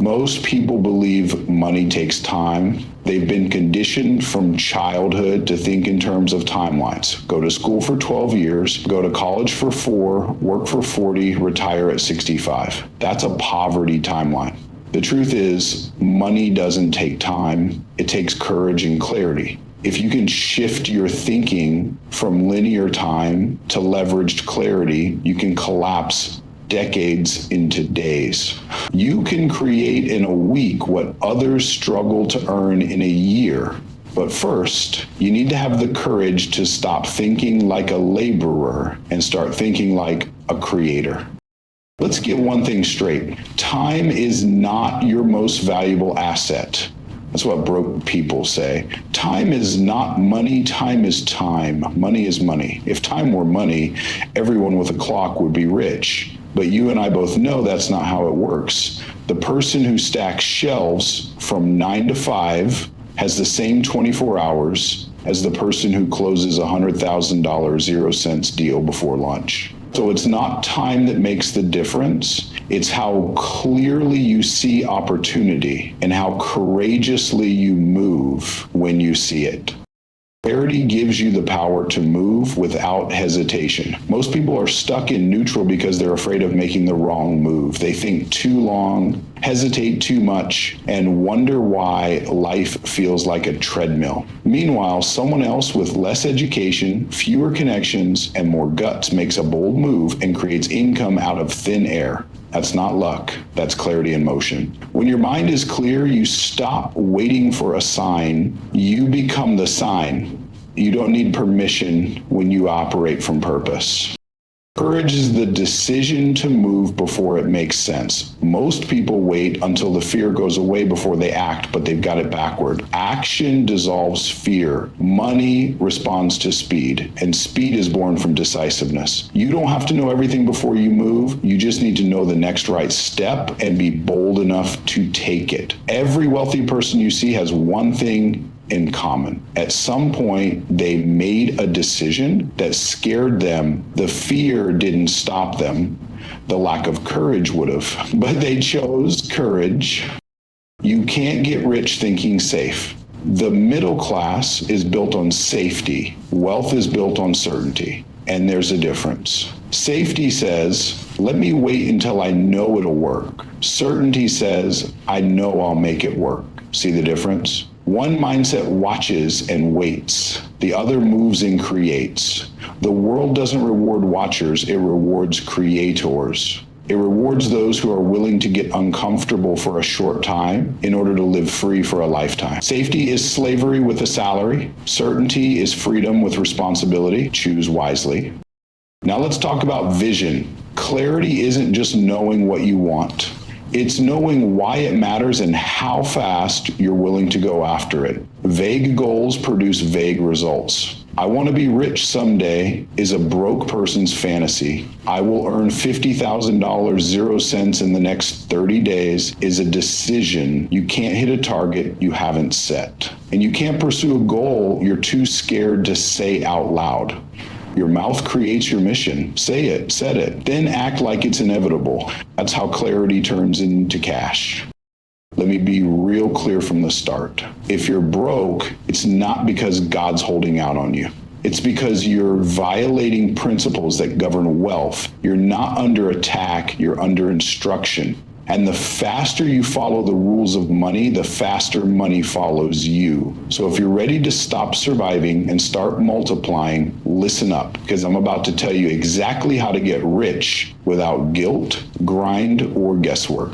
Most people believe money takes time. They've been conditioned from childhood to think in terms of timelines. Go to school for 12 years, go to college for 4, work for 40, retire at 65. That's a poverty timeline. The truth is, money doesn't take time. It takes courage and clarity. If you can shift your thinking from linear time to leveraged clarity, you can collapse decades into days. You can create in a week what others struggle to earn in a year. But first, you need to have the courage to stop thinking like a laborer and start thinking like a creator. Let's get one thing straight. Time is not your most valuable asset. That's what broke people say. Time is not money, time is time. Money is money. If time were money, everyone with a clock would be rich. But you and I both know that's not how it works. The person who stacks shelves from 9 to 5 has the same 24 hours as the person who closes a $100,000 0 cents deal before lunch. So it's not time that makes the difference. It's how clearly you see opportunity and how courageously you move when you see it. Clarity gives you the power to move without hesitation. Most people are stuck in neutral because they're afraid of making the wrong move. They think too long, hesitate too much, and wonder why life feels like a treadmill. Meanwhile, someone else with less education, fewer connections, and more guts makes a bold move and creates income out of thin air. That's not luck. That's clarity in motion. When your mind is clear, you stop waiting for a sign. You become the sign. You don't need permission when you operate from purpose. Courage is the decision to move before it makes sense. Most people wait until the fear goes away before they act, but they've got it backward. Action dissolves fear. Money responds to speed, and speed is born from decisiveness. You don't have to know everything before you move. You just need to know the next right step and be bold enough to take it. Every wealthy person you see has one thing in common. At some point, they made a decision that scared them. The fear didn't stop them. The lack of courage would have, but they chose courage. You can't get rich thinking safe. The middle class is built on safety. Wealth is built on certainty. And there's a difference. Safety says, let me wait until I know it'll work. Certainty says, I know I'll make it work. See the difference? One mindset watches and waits. The other moves and creates. The world doesn't reward watchers, it rewards creators. It rewards those who are willing to get uncomfortable for a short time in order to live free for a lifetime. Safety is slavery with a salary. Certainty is freedom with responsibility. Choose wisely. Now let's talk about vision. Clarity isn't just knowing what you want. It's knowing why it matters and how fast you're willing to go after it. Vague goals produce vague results. I want to be rich someday is a broke person's fantasy. I will earn $50,000 0 cents in the next 30 days is a decision. You can't hit a target you haven't set. And you can't pursue a goal you're too scared to say out loud. Your mouth creates your mission. Say it, set it, then act like it's inevitable. That's how clarity turns into cash. Let me be real clear from the start. If you're broke, it's not because God's holding out on you. It's because you're violating principles that govern wealth. You're not under attack, you're under instruction. And the faster you follow the rules of money, the faster money follows you. So if you're ready to stop surviving and start multiplying, listen up, because I'm about to tell you exactly how to get rich without guilt, grind, or guesswork.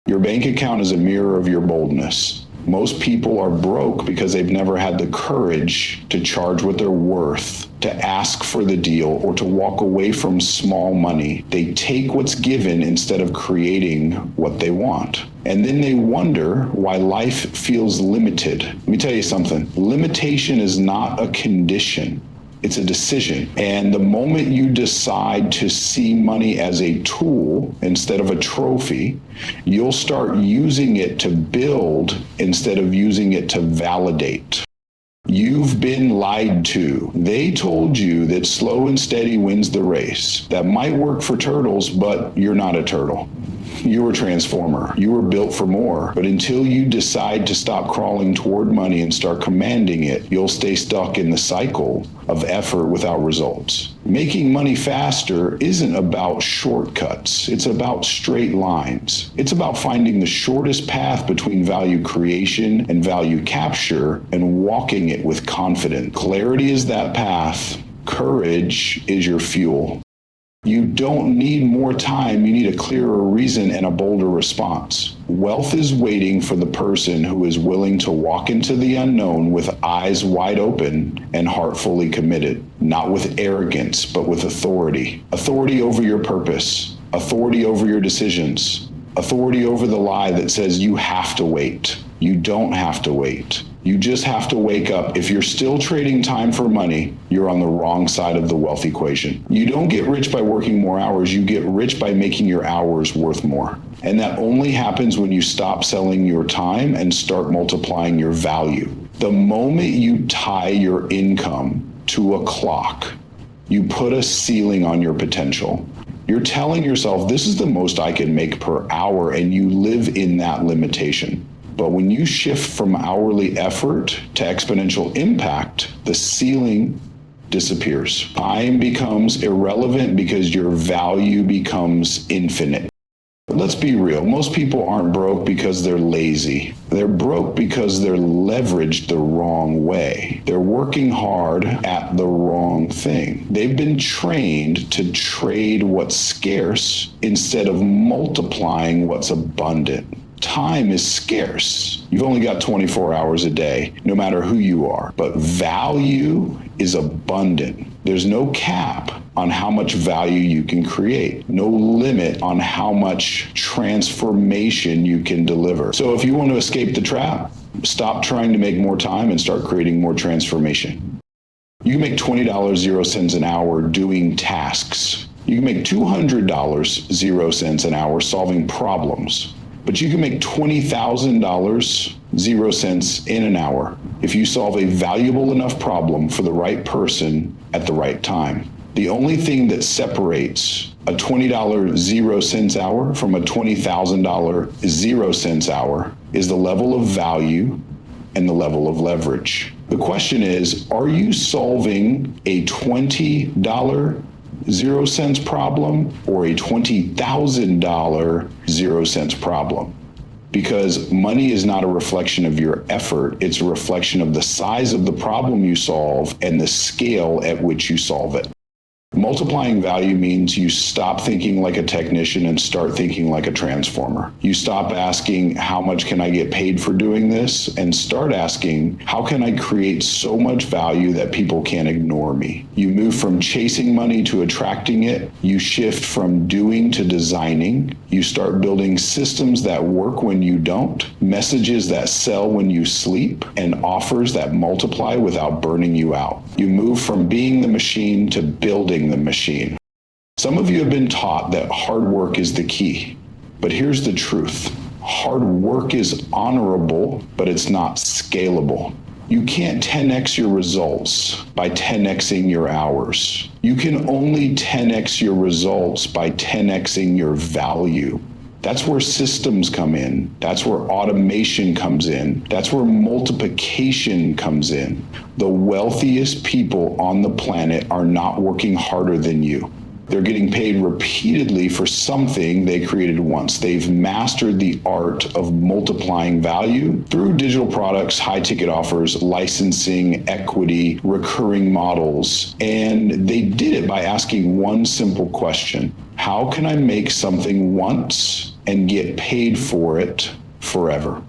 Your bank account is a mirror of your boldness. Most people are broke because they've never had the courage to charge what they're worth, to ask for the deal, or to walk away from small money. They take what's given instead of creating what they want. And then they wonder why life feels limited. Let me tell you something. Limitation is not a condition. It's a decision. And the moment you decide to see money as a tool instead of a trophy, you'll start using it to build instead of using it to validate. You've been lied to. They told you that slow and steady wins the race. That might work for turtles, but you're not a turtle. You're a transformer. You were built for more. But until you decide to stop crawling toward money and start commanding it, you'll stay stuck in the cycle of effort without results. Making money faster isn't about shortcuts. It's about straight lines. It's about finding the shortest path between value creation and value capture and walking it with confidence. Clarity is that path. Courage is your fuel. You don't need more time, you need a clearer reason and a bolder response. Wealth is waiting for the person who is willing to walk into the unknown with eyes wide open and heart fully committed, not with arrogance, but with authority. Authority over your purpose, authority over your decisions, authority over the lie that says you have to wait. You don't have to wait. You just have to wake up. If you're still trading time for money, you're on the wrong side of the wealth equation. You don't get rich by working more hours. You get rich by making your hours worth more. And that only happens when you stop selling your time and start multiplying your value. The moment you tie your income to a clock, you put a ceiling on your potential. You're telling yourself, this is the most I can make per hour, and you live in that limitation. But when you shift from hourly effort to exponential impact, the ceiling disappears. Time becomes irrelevant because your value becomes infinite. But let's be real. Most people aren't broke because they're lazy. They're broke because they're leveraged the wrong way. They're working hard at the wrong thing. They've been trained to trade what's scarce instead of multiplying what's abundant. Time is scarce. You've only got 24 hours a day, no matter who you are. But value is abundant. There's no cap on how much value you can create, no limit on how much transformation you can deliver. So if you want to escape the trap, stop trying to make more time and start creating more transformation. You can make $20 0 cents an hour doing tasks. You can make $200 0 cents an hour solving problems. But you can make $20,000 0 cents in an hour if you solve a valuable enough problem for the right person at the right time. The only thing that separates a $20 0 cents hour from a $20,000 0 cents hour is the level of value and the level of leverage. The question is, are you solving a $20 0 cents problem or a $20,000 0 cents problem? Because money is not a reflection of your effort. It's a reflection of the size of the problem you solve and the scale at which you solve it. Multiplying value means you stop thinking like a technician and start thinking like a transformer. You stop asking, how much can I get paid for doing this? And start asking, how can I create so much value that people can't ignore me? You move from chasing money to attracting it. You shift from doing to designing. You start building systems that work when you don't, messages that sell when you sleep, and offers that multiply without burning you out. You move from being the machine to building the machine. Some of you have been taught that hard work is the key, but here's the truth. Hard work is honorable, but it's not scalable. You can't 10x your results by 10xing your hours. You can only 10x your results by 10xing your value. That's where systems come in. That's where automation comes in. That's where multiplication comes in. The wealthiest people on the planet are not working harder than you. They're getting paid repeatedly for something they created once. They've mastered the art of multiplying value through digital products, high ticket offers, licensing, equity, recurring models. And they did it by asking one simple question. How can I make something once and get paid for it forever?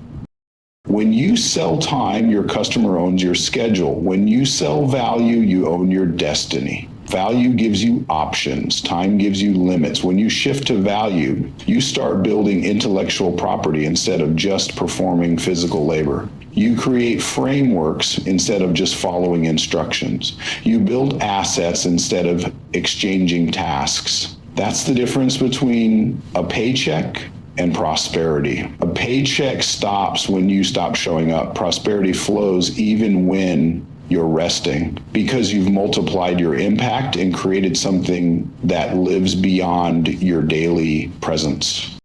When you sell time, your customer owns your schedule. When you sell value, you own your destiny. Value gives you options. Time gives you limits. When you shift to value, you start building intellectual property instead of just performing physical labor. You create frameworks instead of just following instructions. You build assets instead of exchanging tasks. That's the difference between a paycheck and prosperity. A paycheck stops when you stop showing up. Prosperity flows even when you're resting, because you've multiplied your impact and created something that lives beyond your daily presence.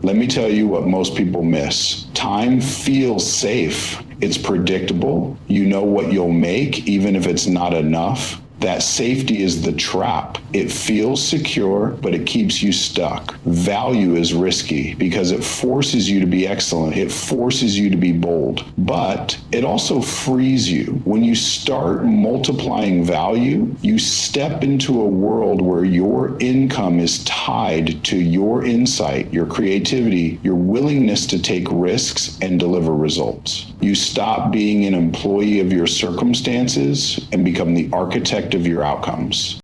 Let me tell you what most people miss. Time feels safe. It's predictable. You know what you'll make, even if it's not enough. That safety is the trap. It feels secure, but it keeps you stuck. Value is risky because it forces you to be excellent. It forces you to be bold, but it also frees you. When you start multiplying value, you step into a world where your income is tied to your insight, your creativity, your willingness to take risks and deliver results. You stop being an employee of your circumstances and become the architect of your outcomes.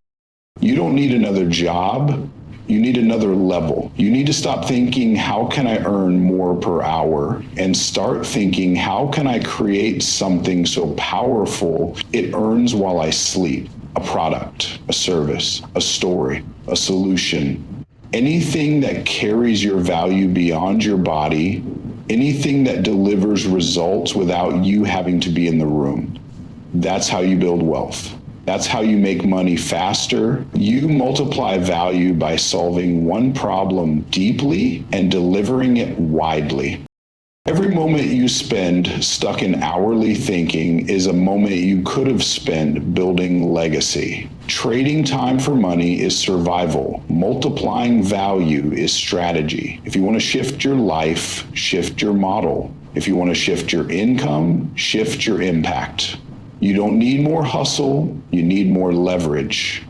You don't need another job. You need another level. You need to stop thinking, how can I earn more per hour? And start thinking, how can I create something so powerful it earns while I sleep? A product, a service, a story, a solution. Anything that carries your value beyond your body, anything that delivers results without you having to be in the room. That's how you build wealth. That's how you make money faster. You multiply value by solving one problem deeply and delivering it widely. Every moment you spend stuck in hourly thinking is a moment you could have spent building legacy. Trading time for money is survival. Multiplying value is strategy. If you want to shift your life, shift your model. If you want to shift your income, shift your impact. You don't need more hustle, you need more leverage.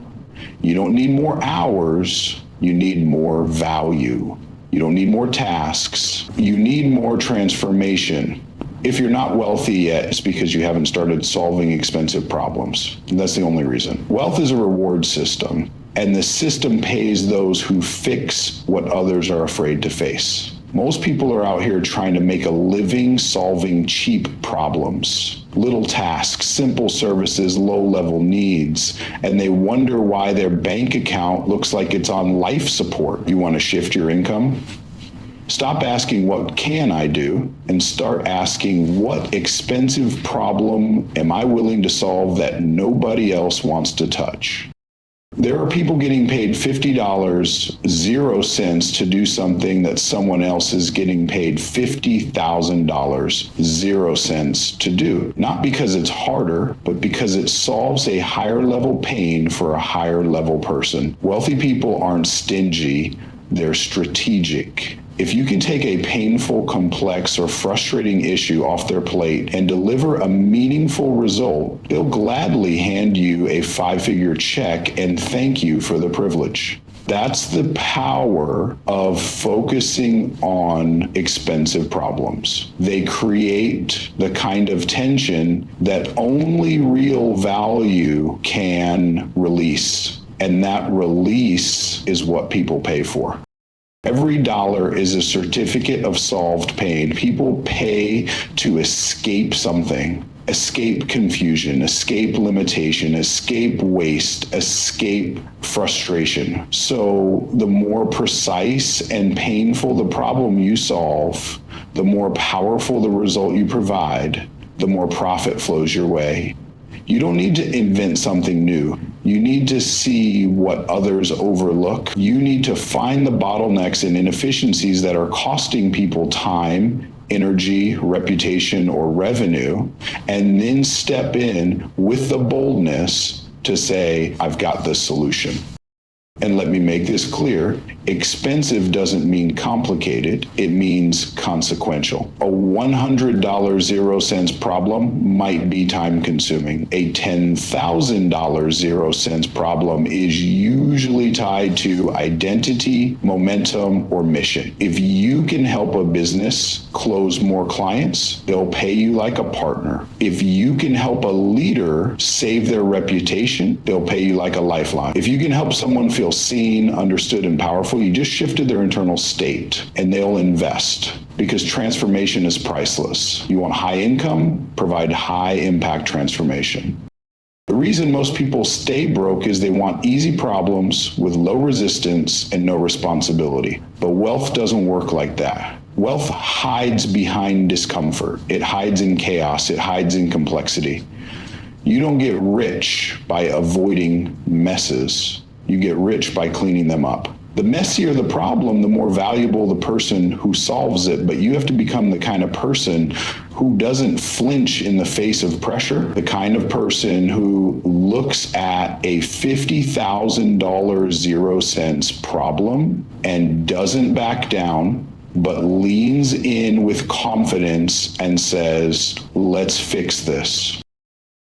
You don't need more hours, you need more value. You don't need more tasks, you need more transformation. If you're not wealthy yet, it's because you haven't started solving expensive problems. And that's the only reason. Wealth is a reward system, and the system pays those who fix what others are afraid to face. Most people are out here trying to make a living solving cheap problems, little tasks, simple services, low-level needs, and they wonder why their bank account looks like it's on life support. You want to shift your income? Stop asking, what can I do? And start asking, what expensive problem am I willing to solve that nobody else wants to touch? There are people getting paid $50, 0 cents to do something that someone else is getting paid $50,000, 0 cents to do. Not because it's harder, but because it solves a higher level pain for a higher level person. Wealthy people aren't stingy, they're strategic. If you can take a painful, complex, or frustrating issue off their plate and deliver a meaningful result, they'll gladly hand you a 5-figure check and thank you for the privilege. That's the power of focusing on expensive problems. They create the kind of tension that only real value can release. And that release is what people pay for. Every dollar is a certificate of solved pain. People pay to escape something, escape confusion, escape limitation, escape waste, escape frustration. So the more precise and painful the problem you solve, the more powerful the result you provide, the more profit flows your way. You don't need to invent something new. You need to see what others overlook. You need to find the bottlenecks and inefficiencies that are costing people time, energy, reputation, or revenue, and then step in with the boldness to say, I've got the solution. And let me make this clear, expensive doesn't mean complicated, it means consequential. A $100 0 cents problem might be time consuming. A $10,000 0 cents problem is usually tied to identity, momentum, or mission. If you can help a business close more clients, they'll pay you like a partner. If you can help a leader save their reputation, they'll pay you like a lifeline. If you can help someone feel seen, understood, and powerful, you just shifted their internal state and they'll invest because transformation is priceless. You want high income, provide high impact transformation. The reason most people stay broke is they want easy problems with low resistance and no responsibility. But wealth doesn't work like that. Wealth hides behind discomfort. It hides in chaos. It hides in complexity. You don't get rich by avoiding messes. You get rich by cleaning them up. The messier the problem, the more valuable the person who solves it. But you have to become the kind of person who doesn't flinch in the face of pressure, the kind of person who looks at a $50,000 0 cents problem and doesn't back down, but leans in with confidence and says, let's fix this.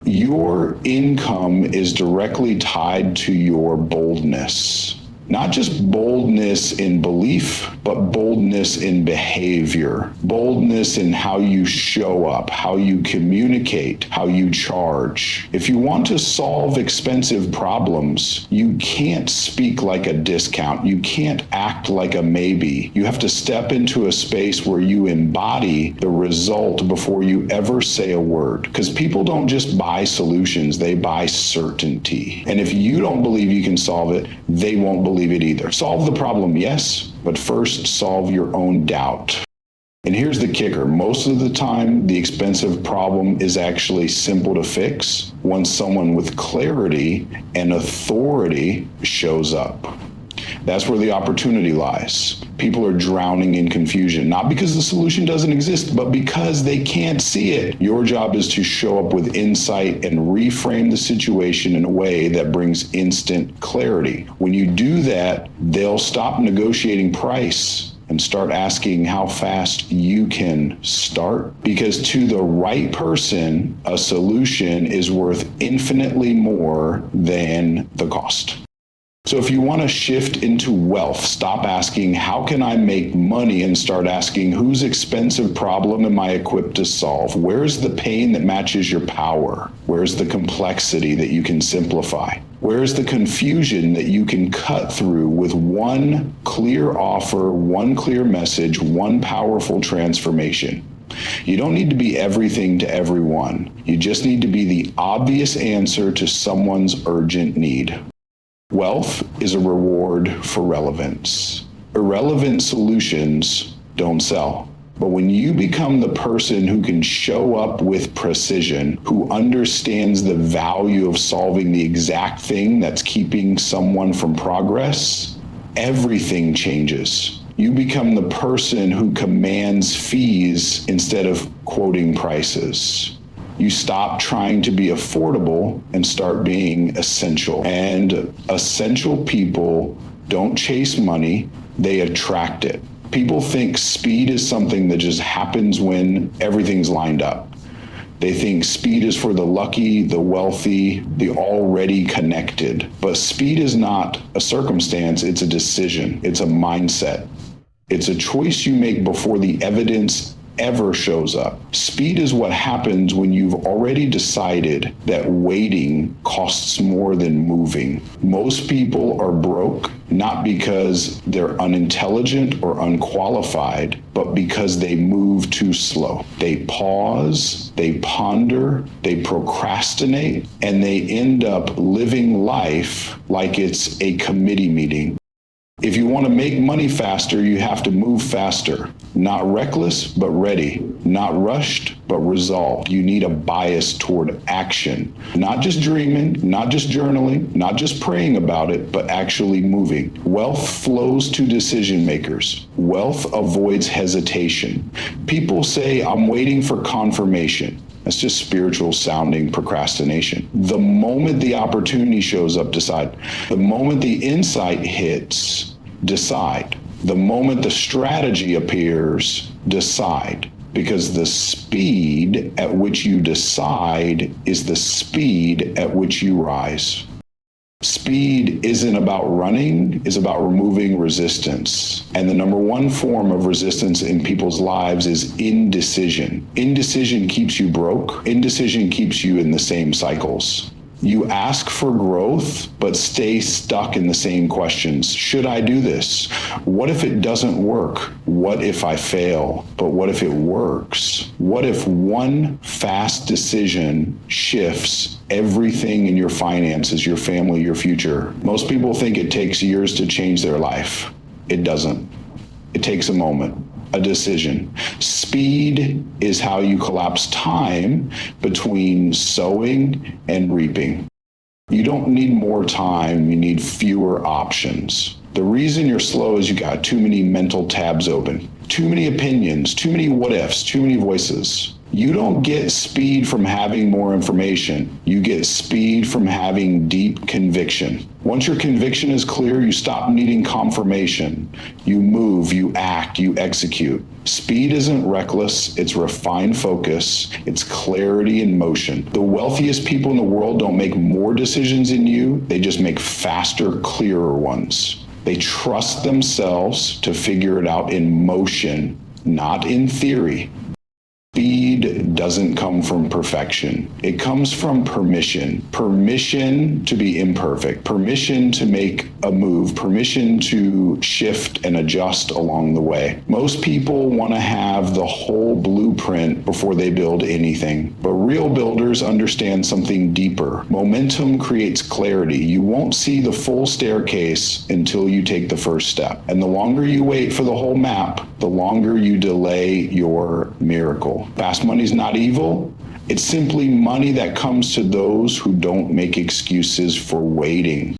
Your income is directly tied to your boldness. Not just boldness in belief, but boldness in behavior, boldness in how you show up, how you communicate, how you charge. If you want to solve expensive problems, you can't speak like a discount. You can't act like a maybe. You have to step into a space where you embody the result before you ever say a word. Because people don't just buy solutions, they buy certainty. And if you don't believe you can solve it, they won't believe it either. Solve the problem, yes, but first solve your own doubt. And here's the kicker. Most of the time, the expensive problem is actually simple to fix once someone with clarity and authority shows up. That's where the opportunity lies. People are drowning in confusion, not because the solution doesn't exist, but because they can't see it. Your job is to show up with insight and reframe the situation in a way that brings instant clarity. When you do that, they'll stop negotiating price and start asking how fast you can start. Because to the right person, a solution is worth infinitely more than the cost. So if you want to shift into wealth, stop asking, how can I make money, and start asking, whose expensive problem am I equipped to solve? Where's the pain that matches your power? Where's the complexity that you can simplify? Where's the confusion that you can cut through with one clear offer, one clear message, one powerful transformation? You don't need to be everything to everyone. You just need to be the obvious answer to someone's urgent need. Wealth is a reward for relevance. Irrelevant solutions don't sell. But when you become the person who can show up with precision, who understands the value of solving the exact thing that's keeping someone from progress, everything changes. You become the person who commands fees instead of quoting prices. You stop trying to be affordable and start being essential. And essential people don't chase money, they attract it. People think speed is something that just happens when everything's lined up. They think speed is for the lucky, the wealthy, the already connected. But speed is not a circumstance, it's a decision, it's a mindset. It's a choice you make before the evidence ever shows up. Speed is what happens when you've already decided that waiting costs more than moving. Most people are broke not because they're unintelligent or unqualified, but because they move too slow. They pause, they ponder, they procrastinate, and they end up living life like it's a committee meeting. If you want to make money faster, you have to move faster. Not reckless, but ready. Not rushed, but resolved. You need a bias toward action. Not just dreaming, not just journaling, not just praying about it, but actually moving. Wealth flows to decision makers. Wealth avoids hesitation. People say, I'm waiting for confirmation. That's just spiritual sounding procrastination. The moment the opportunity shows up, decide. The moment the insight hits, decide. The moment the strategy appears, decide. Because the speed at which you decide is the speed at which you rise. Speed isn't about running, it's about removing resistance. And the number one form of resistance in people's lives is indecision. Indecision keeps you broke. Indecision keeps you in the same cycles. You ask for growth, but stay stuck in the same questions. Should I do this? What if it doesn't work? What if I fail? But what if it works? What if one fast decision shifts everything in your finances, your family, your future? Most people think it takes years to change their life. It doesn't. It takes a moment. A decision. Speed is how you collapse time between sowing and reaping. You don't need more time, you need fewer options. The reason you're slow is you got too many mental tabs open, too many opinions, too many what ifs, too many voices. You don't get speed from having more information. You get speed from having deep conviction. Once your conviction is clear, you stop needing confirmation. You move, you act, you execute. Speed isn't reckless, it's refined focus, it's clarity in motion. The wealthiest people in the world don't make more decisions than you, they just make faster, clearer ones. They trust themselves to figure it out in motion, not in theory. Speed doesn't come from perfection. It comes from permission. Permission to be imperfect. Permission to make a move. Permission to shift and adjust along the way. Most people want to have the whole blueprint before they build anything. But real builders understand something deeper. Momentum creates clarity. You won't see the full staircase until you take the first step. And the longer you wait for the whole map, the longer you delay your miracle. Fast money's not evil. It's simply money that comes to those who don't make excuses for waiting.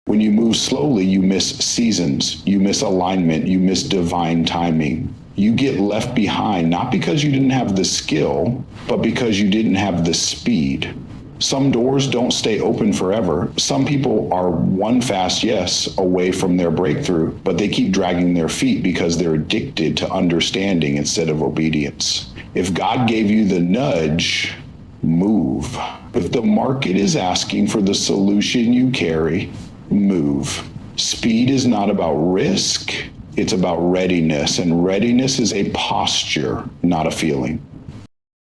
When you move slowly, you miss seasons, you miss alignment, you miss divine timing. You get left behind, not because you didn't have the skill, but because you didn't have the speed. Some doors don't stay open forever. Some people are one fast yes away from their breakthrough, but they keep dragging their feet because they're addicted to understanding instead of obedience. If God gave you the nudge, move. If the market is asking for the solution you carry, move. Speed is not about risk, it's about readiness, and readiness is a posture, not a feeling.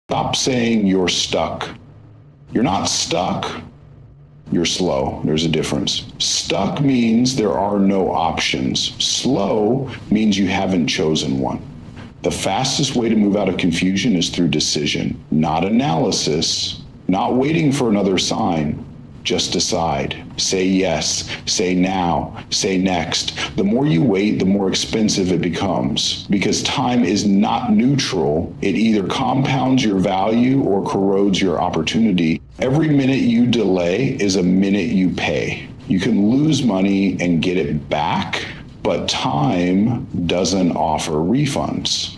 Stop saying you're stuck. You're not stuck. You're slow. There's a difference. Stuck means there are no options. Slow means you haven't chosen one. The fastest way to move out of confusion is through decision, not analysis, not waiting for another sign. Just decide. Say yes. Say now. Say next. The more you wait, the more expensive it becomes. Because time is not neutral. It either compounds your value or corrodes your opportunity. Every minute you delay is a minute you pay. You can lose money and get it back, but time doesn't offer refunds.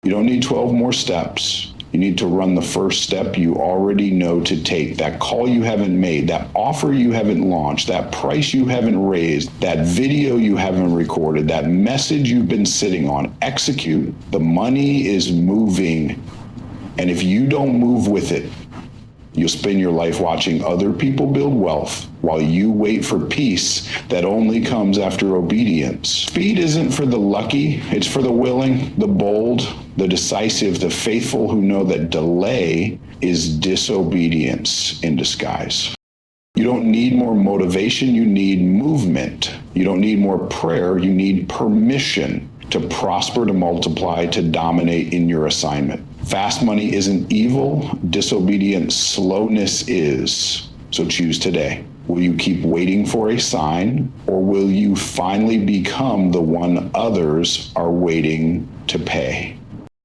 You don't need 12 more steps. You need to run the first step you already know to take, that call you haven't made, that offer you haven't launched, that price you haven't raised, that video you haven't recorded, that message you've been sitting on. Execute. The money is moving. And if you don't move with it, you'll spend your life watching other people build wealth while you wait for peace that only comes after obedience. Speed isn't for the lucky, it's for the willing, the bold, the decisive, the faithful who know that delay is disobedience in disguise. You don't need more motivation, you need movement. You don't need more prayer, you need permission to prosper, to multiply, to dominate in your assignment. Fast money isn't evil, disobedient slowness is. So choose today. Will you keep waiting for a sign, or will you finally become the one others are waiting to pay?